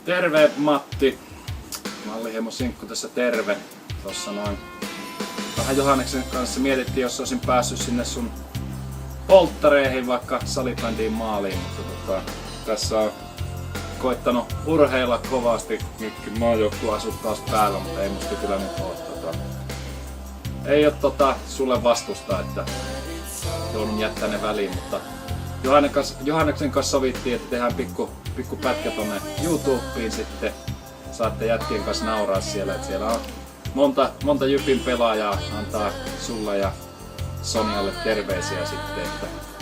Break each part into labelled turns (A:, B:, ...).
A: Terve Matti. Malliheimo Sinkku tässä terve. Tossa noin vähän Johanneksen kanssa mietittiin, jos olisin päässyt sinne sun polttareihin vaikka salibändiin maaliin, mutta tässä on koittanut urheilla kovasti. Nytkin maajoukkueen asut taas päällä, mutta ei musta kyllä nyt ole ei ole sulle vastusta, että joudun jättää ne väliin, mutta Johanneksen kanssa sovittiin, että tehdään pikku pätkä tonne YouTubeen sitten. Saatte jätkien kanssa nauraa siellä, että siellä on monta Jypin pelaajaa antaa sulle ja Sonjalle terveisiä sitten,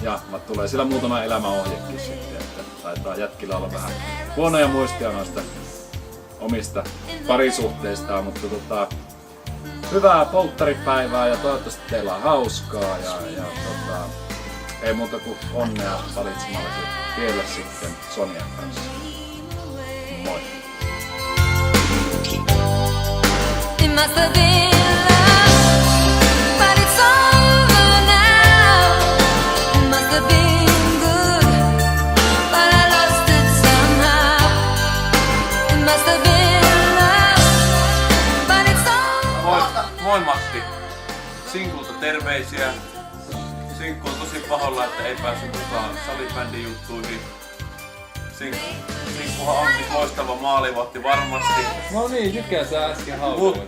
A: ja tulee siellä muutama elämäohjekin sitten, että taitaa jätkillä olla vähän huonoja muistia noista omista parisuhteistaan, mutta hyvää polttaripäivää ja toivottavasti teillä on hauskaa ja ei muuta kuin onnea valitsemalle tielle sitten Sonjan kanssa. Moi!
B: Moi Matti! Sinkulta terveisiä. Sinkku on tosi paholla, että ei päässyt mukaan salibändin juttuihin. Sinkkuhan on siis loistava maalivahti varmasti.
C: No niin, Jykä sä äsken haukuit.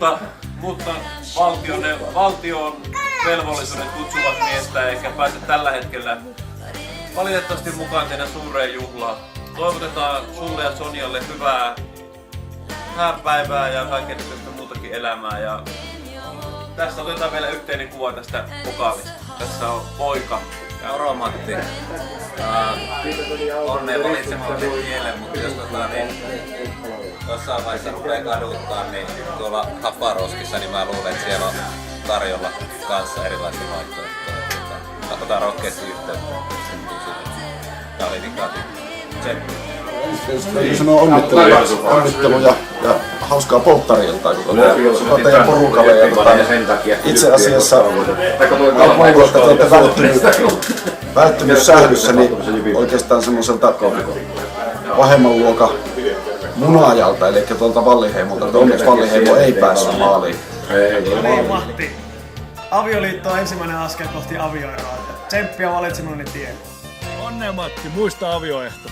B: Mutta valtion velvollisuudet kutsuvat miestä eikä pääse tällä hetkellä valitettavasti mukaan teidän suureen juhlaan. Toivotetaan sulle ja Sonjalle hyvää hääpäivää ja kaikenlaista muutakin elämää. Ja tässä otetaan vielä yhteinen kuva tästä vokaalista. Tässä on poika.
C: Moro Matti. Onnea valitsemalla kielen, mutta jos jossain vaiheessa rupeaa kaduttaa, niin tuolla Haparoskissa niin mä luulen, että siellä on tarjolla kanssa erilaisia vaihtoehtoja. Otetaan rohkeasti yhteyttä. Tää oli Vikati. Tsemppi.
D: Täytyy sanoa onnitteluja ja hauskaa polttariltaa, kun teidän porukalle. Ja itse asiassa alkuun, koska te olette välttynyt sähdyssä, niin oikeastaan semmoiselta vahemman luokan munaajalta, eli tuolta Valliheimolta, että onneksi Valliheimo ei päässyt maaliin.
E: Hei Matti! Avioliitto on ensimmäinen askel kohti avioeroa. Tsemppiä valitsemallani tien.
F: Onnea Matti, muista avioehto.